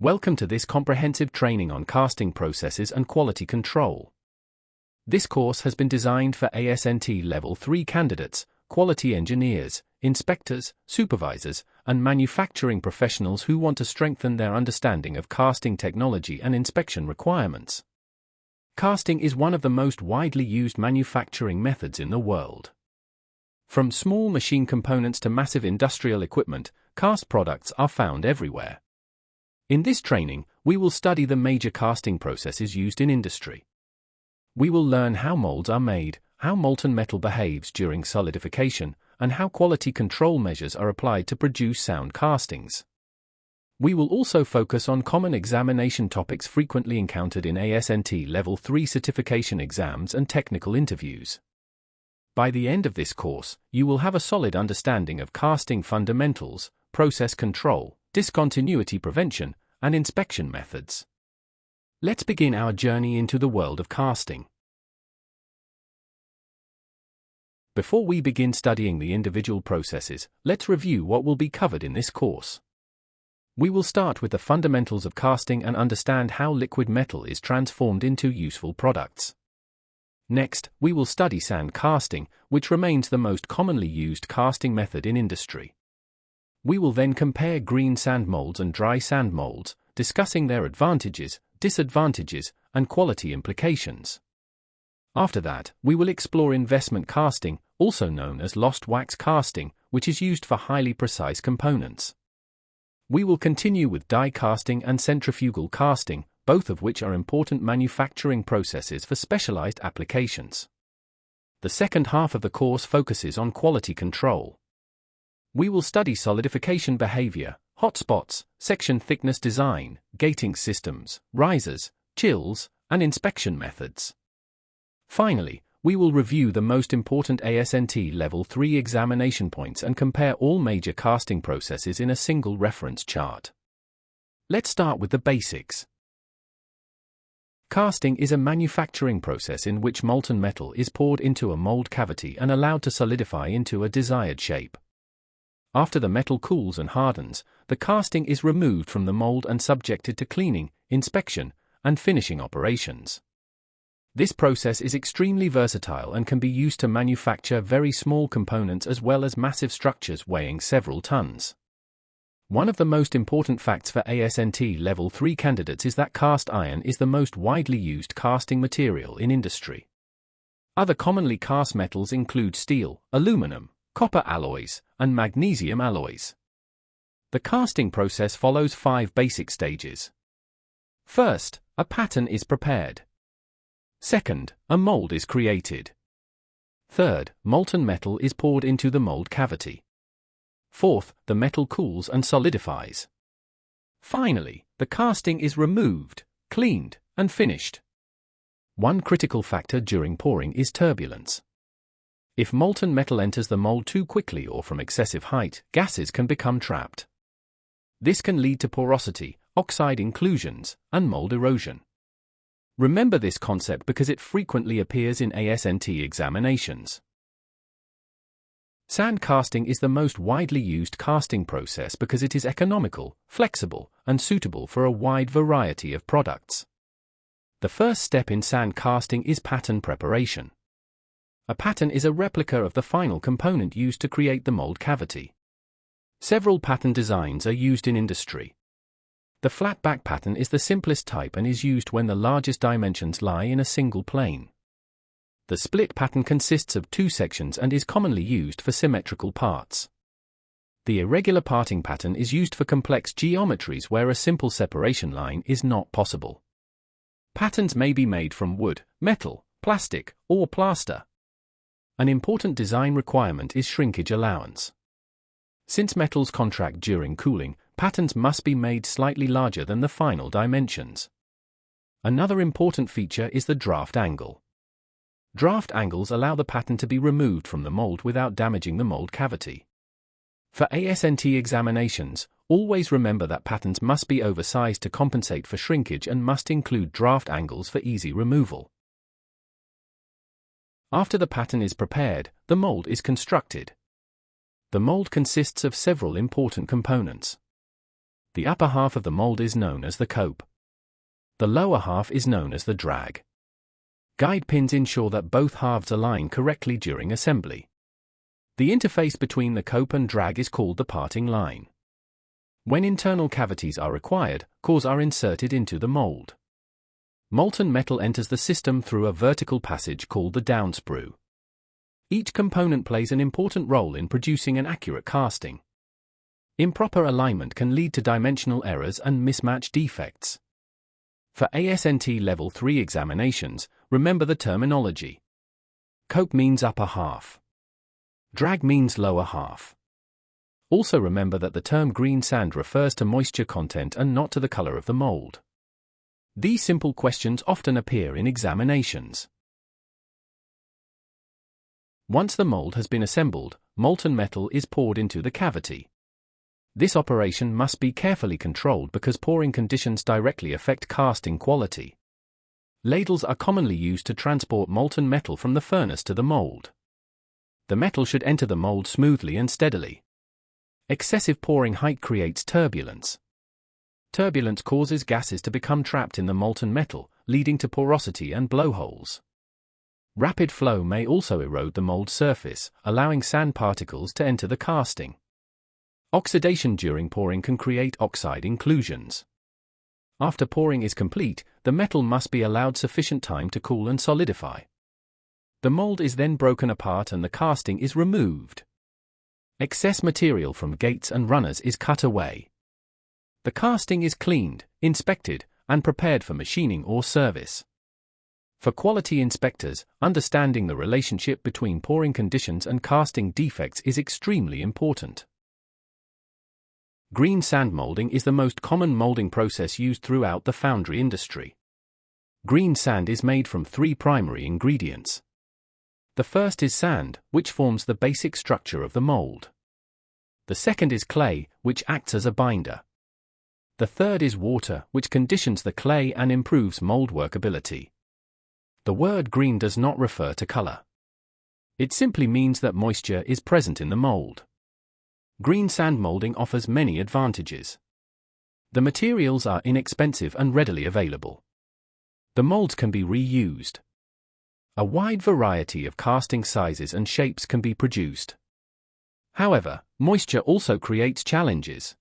Welcome to this comprehensive training on casting processes and quality control. This course has been designed for ASNT Level 3 candidates, quality engineers, inspectors, supervisors, and manufacturing professionals who want to strengthen their understanding of casting technology and inspection requirements. Casting is one of the most widely used manufacturing methods in the world. From small machine components to massive industrial equipment, cast products are found everywhere. In this training, we will study the major casting processes used in industry. We will learn how molds are made, how molten metal behaves during solidification, and how quality control measures are applied to produce sound castings. We will also focus on common examination topics frequently encountered in ASNT Level 3 certification exams and technical interviews. By the end of this course, you will have a solid understanding of casting fundamentals, process control, discontinuity prevention, and inspection methods. Let's begin our journey into the world of casting. Before we begin studying the individual processes, let's review what will be covered in this course. We will start with the fundamentals of casting and understand how liquid metal is transformed into useful products. Next, we will study sand casting, which remains the most commonly used casting method in industry. We will then compare green sand molds and dry sand molds, discussing their advantages, disadvantages, and quality implications. After that, we will explore investment casting, also known as lost wax casting, which is used for highly precise components. We will continue with die casting and centrifugal casting, both of which are important manufacturing processes for specialized applications. The second half of the course focuses on quality control. We will study solidification behavior, hotspots, section thickness design, gating systems, risers, chills, and inspection methods. Finally, we will review the most important ASNT Level 3 examination points and compare all major casting processes in a single reference chart. Let's start with the basics. Casting is a manufacturing process in which molten metal is poured into a mold cavity and allowed to solidify into a desired shape. After the metal cools and hardens, the casting is removed from the mold and subjected to cleaning, inspection, and finishing operations. This process is extremely versatile and can be used to manufacture very small components as well as massive structures weighing several tons. One of the most important facts for ASNT Level 3 candidates is that cast iron is the most widely used casting material in industry. Other commonly cast metals include steel, aluminum, copper alloys, and magnesium alloys. The casting process follows 5 basic stages. First, a pattern is prepared. Second, a mold is created. Third, molten metal is poured into the mold cavity. Fourth, the metal cools and solidifies. Finally, the casting is removed, cleaned, and finished. One critical factor during pouring is turbulence. If molten metal enters the mold too quickly or from excessive height, gases can become trapped. This can lead to porosity, oxide inclusions, and mold erosion. Remember this concept because it frequently appears in ASNT examinations. Sand casting is the most widely used casting process because it is economical, flexible, and suitable for a wide variety of products. The first step in sand casting is pattern preparation. A pattern is a replica of the final component used to create the mold cavity. Several pattern designs are used in industry. The flat back pattern is the simplest type and is used when the largest dimensions lie in a single plane. The split pattern consists of 2 sections and is commonly used for symmetrical parts. The irregular parting pattern is used for complex geometries where a simple separation line is not possible. Patterns may be made from wood, metal, plastic, or plaster. An important design requirement is shrinkage allowance. Since metals contract during cooling, patterns must be made slightly larger than the final dimensions. Another important feature is the draft angle. Draft angles allow the pattern to be removed from the mold without damaging the mold cavity. For ASNT examinations, always remember that patterns must be oversized to compensate for shrinkage and must include draft angles for easy removal. After the pattern is prepared, the mold is constructed. The mold consists of several important components. The upper half of the mold is known as the cope. The lower half is known as the drag. Guide pins ensure that both halves align correctly during assembly. The interface between the cope and drag is called the parting line. When internal cavities are required, cores are inserted into the mold. Molten metal enters the system through a vertical passage called the downsprue. Each component plays an important role in producing an accurate casting. Improper alignment can lead to dimensional errors and mismatch defects. For ASNT Level 3 examinations, remember the terminology. Cope means upper half. Drag means lower half. Also remember that the term green sand refers to moisture content and not to the color of the mold. These simple questions often appear in examinations. Once the mold has been assembled, molten metal is poured into the cavity. This operation must be carefully controlled because pouring conditions directly affect casting quality. Ladles are commonly used to transport molten metal from the furnace to the mold. The metal should enter the mold smoothly and steadily. Excessive pouring height creates turbulence. Turbulence causes gases to become trapped in the molten metal, leading to porosity and blowholes. Rapid flow may also erode the mold surface, allowing sand particles to enter the casting. Oxidation during pouring can create oxide inclusions. After pouring is complete, the metal must be allowed sufficient time to cool and solidify. The mold is then broken apart and the casting is removed. Excess material from gates and runners is cut away. The casting is cleaned, inspected, and prepared for machining or service. For quality inspectors, understanding the relationship between pouring conditions and casting defects is extremely important. Green sand molding is the most common molding process used throughout the foundry industry. Green sand is made from 3 primary ingredients. The first is sand, which forms the basic structure of the mold. The second is clay, which acts as a binder. The third is water, which conditions the clay and improves mold workability. The word green does not refer to color. It simply means that moisture is present in the mold. Green sand molding offers many advantages. The materials are inexpensive and readily available. The molds can be reused. A wide variety of casting sizes and shapes can be produced. However, moisture also creates challenges.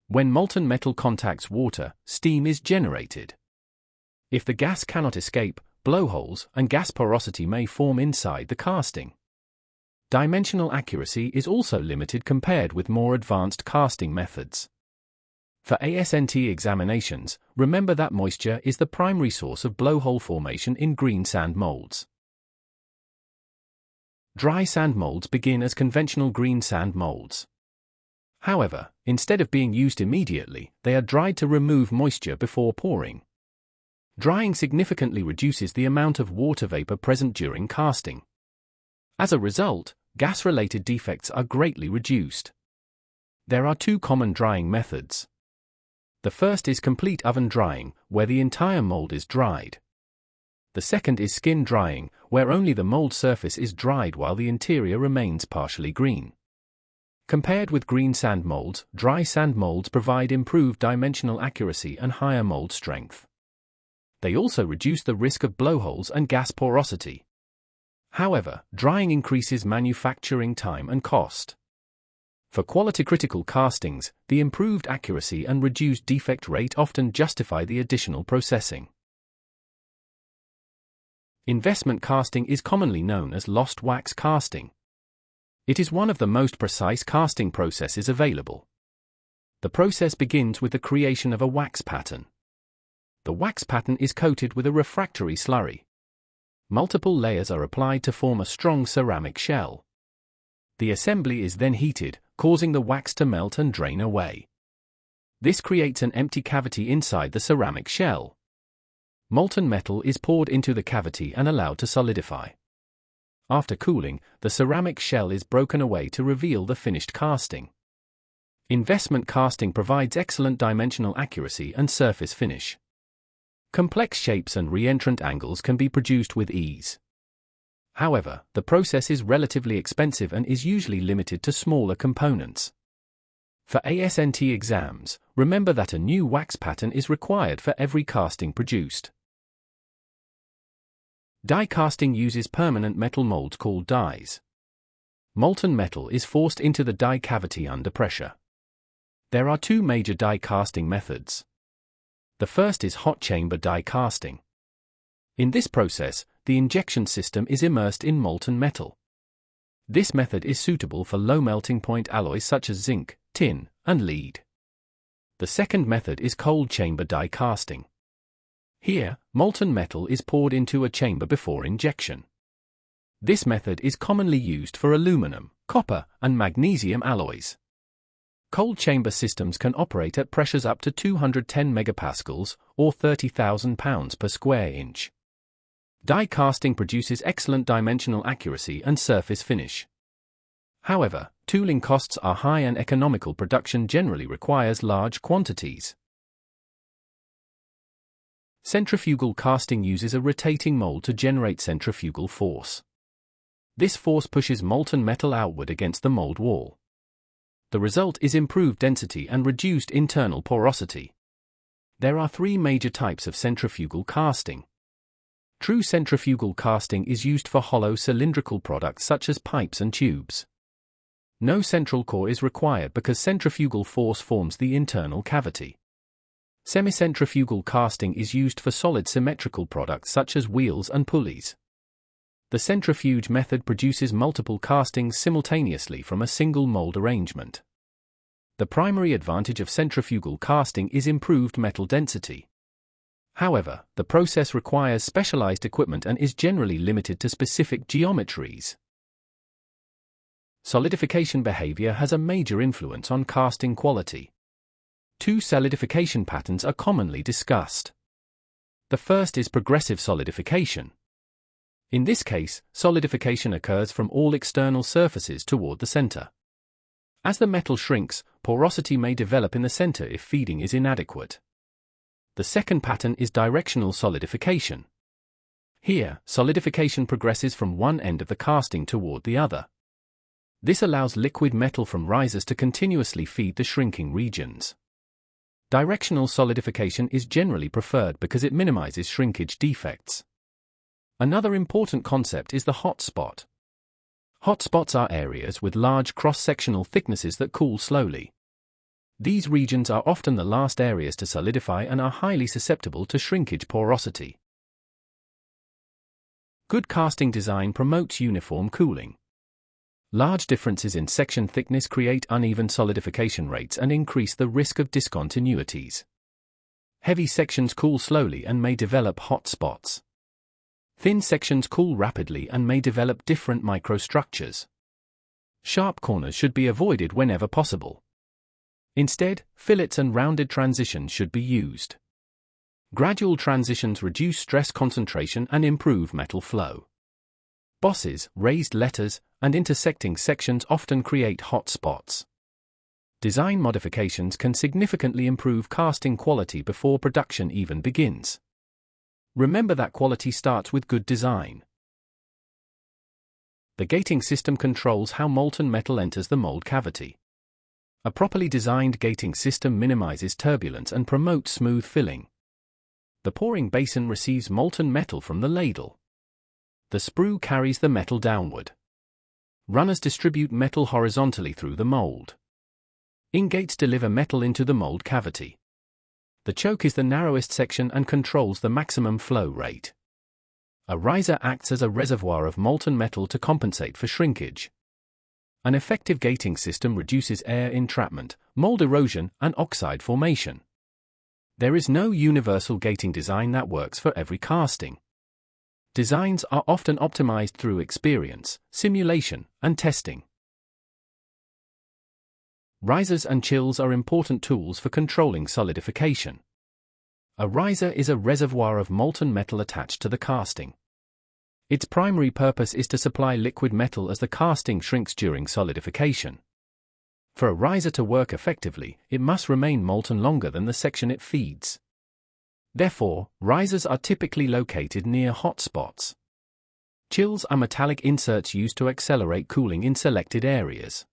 When molten metal contacts water, steam is generated. If the gas cannot escape, blowholes and gas porosity may form inside the casting. Dimensional accuracy is also limited compared with more advanced casting methods. For ASNT examinations, remember that moisture is the primary source of blowhole formation in green sand molds. Dry sand molds begin as conventional green sand molds. However, instead of being used immediately, they are dried to remove moisture before pouring. Drying significantly reduces the amount of water vapor present during casting. As a result, gas-related defects are greatly reduced. There are 2 common drying methods. The first is complete oven drying, where the entire mold is dried. The second is skin drying, where only the mold surface is dried while the interior remains partially green. Compared with green sand molds, dry sand molds provide improved dimensional accuracy and higher mold strength. They also reduce the risk of blowholes and gas porosity. However, drying increases manufacturing time and cost. For quality-critical castings, the improved accuracy and reduced defect rate often justify the additional processing. Investment casting is commonly known as lost wax casting. It is one of the most precise casting processes available. The process begins with the creation of a wax pattern. The wax pattern is coated with a refractory slurry. Multiple layers are applied to form a strong ceramic shell. The assembly is then heated, causing the wax to melt and drain away. This creates an empty cavity inside the ceramic shell. Molten metal is poured into the cavity and allowed to solidify. After cooling, the ceramic shell is broken away to reveal the finished casting. Investment casting provides excellent dimensional accuracy and surface finish. Complex shapes and reentrant angles can be produced with ease. However, the process is relatively expensive and is usually limited to smaller components. For ASNT exams, remember that a new wax pattern is required for every casting produced. Die casting uses permanent metal molds called dies. Molten metal is forced into the die cavity under pressure. There are two major die casting methods. The first is hot chamber die casting. In this process, the injection system is immersed in molten metal. This method is suitable for low melting point alloys such as zinc, tin, and lead. The second method is cold chamber die casting. Here, molten metal is poured into a chamber before injection. This method is commonly used for aluminum, copper, and magnesium alloys. Cold chamber systems can operate at pressures up to 210 megapascals or 30,000 pounds per square inch. Die casting produces excellent dimensional accuracy and surface finish. However, tooling costs are high and economical production generally requires large quantities. Centrifugal casting uses a rotating mold to generate centrifugal force. This force pushes molten metal outward against the mold wall. The result is improved density and reduced internal porosity. There are three major types of centrifugal casting. True centrifugal casting is used for hollow cylindrical products such as pipes and tubes. No central core is required because centrifugal force forms the internal cavity. Semi-centrifugal casting is used for solid symmetrical products such as wheels and pulleys. The centrifuge method produces multiple castings simultaneously from a single mold arrangement. The primary advantage of centrifugal casting is improved metal density. However, the process requires specialized equipment and is generally limited to specific geometries. Solidification behavior has a major influence on casting quality. Two solidification patterns are commonly discussed. The first is progressive solidification. In this case, solidification occurs from all external surfaces toward the center. As the metal shrinks, porosity may develop in the center if feeding is inadequate. The second pattern is directional solidification. Here, solidification progresses from one end of the casting toward the other. This allows liquid metal from risers to continuously feed the shrinking regions. Directional solidification is generally preferred because it minimizes shrinkage defects. Another important concept is the hot spot. Hot spots are areas with large cross-sectional thicknesses that cool slowly. These regions are often the last areas to solidify and are highly susceptible to shrinkage porosity. Good casting design promotes uniform cooling. Large differences in section thickness create uneven solidification rates and increase the risk of discontinuities. Heavy sections cool slowly and may develop hot spots. Thin sections cool rapidly and may develop different microstructures. Sharp corners should be avoided whenever possible. Instead, fillets and rounded transitions should be used. Gradual transitions reduce stress concentration and improve metal flow. Bosses, raised letters, and intersecting sections often create hot spots. Design modifications can significantly improve casting quality before production even begins. Remember that quality starts with good design. The gating system controls how molten metal enters the mold cavity. A properly designed gating system minimizes turbulence and promotes smooth filling. The pouring basin receives molten metal from the ladle. The sprue carries the metal downward. Runners distribute metal horizontally through the mold. Ingates deliver metal into the mold cavity. The choke is the narrowest section and controls the maximum flow rate. A riser acts as a reservoir of molten metal to compensate for shrinkage. An effective gating system reduces air entrapment, mold erosion, and oxide formation. There is no universal gating design that works for every casting. Designs are often optimized through experience, simulation, and testing. Risers and chills are important tools for controlling solidification. A riser is a reservoir of molten metal attached to the casting. Its primary purpose is to supply liquid metal as the casting shrinks during solidification. For a riser to work effectively, it must remain molten longer than the section it feeds. Therefore, risers are typically located near hot spots. Chills are metallic inserts used to accelerate cooling in selected areas.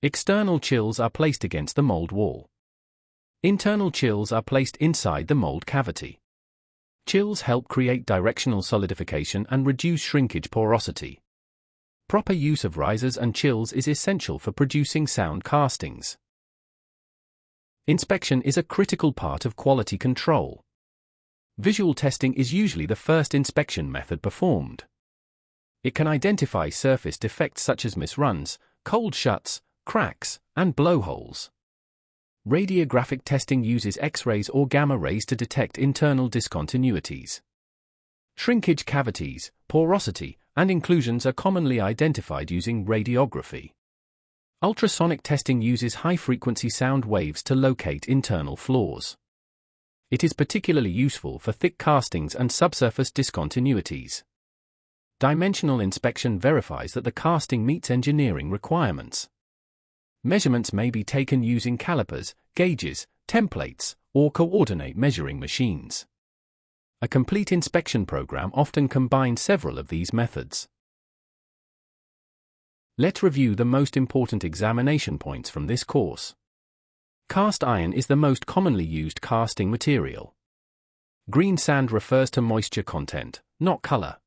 External chills are placed against the mold wall. Internal chills are placed inside the mold cavity. Chills help create directional solidification and reduce shrinkage porosity. Proper use of risers and chills is essential for producing sound castings. Inspection is a critical part of quality control. Visual testing is usually the first inspection method performed. It can identify surface defects such as misruns, cold shuts, cracks, and blowholes. Radiographic testing uses X-rays or gamma rays to detect internal discontinuities. Shrinkage, cavities, porosity, and inclusions are commonly identified using radiography. Ultrasonic testing uses high-frequency sound waves to locate internal flaws. It is particularly useful for thick castings and subsurface discontinuities. Dimensional inspection verifies that the casting meets engineering requirements. Measurements may be taken using calipers, gauges, templates, or coordinate measuring machines. A complete inspection program often combines several of these methods. Let's review the most important examination points from this course. Cast iron is the most commonly used casting material. Green sand refers to moisture content, not color.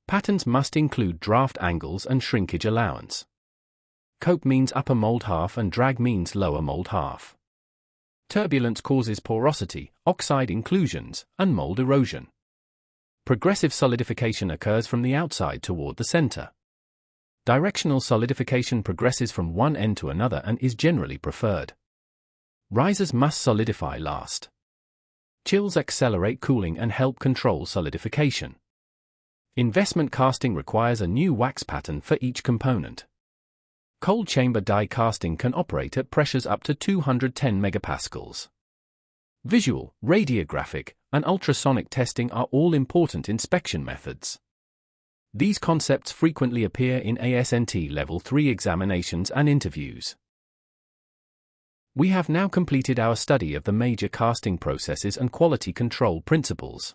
Patterns must include draft angles and shrinkage allowance. Cope means upper mold half and drag means lower mold half. Turbulence causes porosity, oxide inclusions, and mold erosion. Progressive solidification occurs from the outside toward the center. Directional solidification progresses from one end to another and is generally preferred. Risers must solidify last. Chills accelerate cooling and help control solidification. Investment casting requires a new wax pattern for each component. Cold chamber die casting can operate at pressures up to 210 megapascals. Visual, radiographic, and ultrasonic testing are all important inspection methods. These concepts frequently appear in ASNT Level 3 examinations and interviews. We have now completed our study of the major casting processes and quality control principles.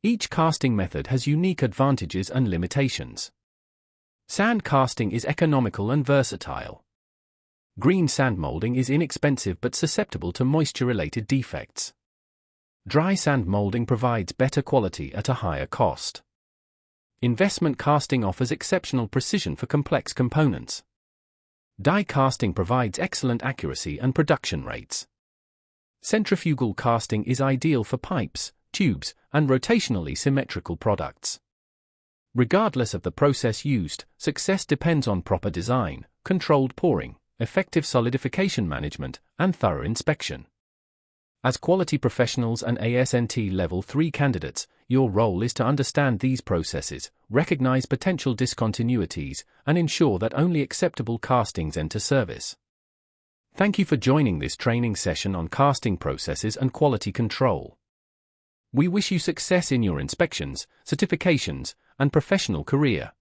Each casting method has unique advantages and limitations. Sand casting is economical and versatile. Green sand molding is inexpensive but susceptible to moisture-related defects. Dry sand molding provides better quality at a higher cost. Investment casting offers exceptional precision for complex components. Die casting provides excellent accuracy and production rates. Centrifugal casting is ideal for pipes, tubes, and rotationally symmetrical products. Regardless of the process used, success depends on proper design, controlled pouring, effective solidification management, and thorough inspection. As quality professionals and ASNT Level 3 candidates, your role is to understand these processes, recognize potential discontinuities, and ensure that only acceptable castings enter service. Thank you for joining this training session on casting processes and quality control. We wish you success in your inspections, certifications, and professional career.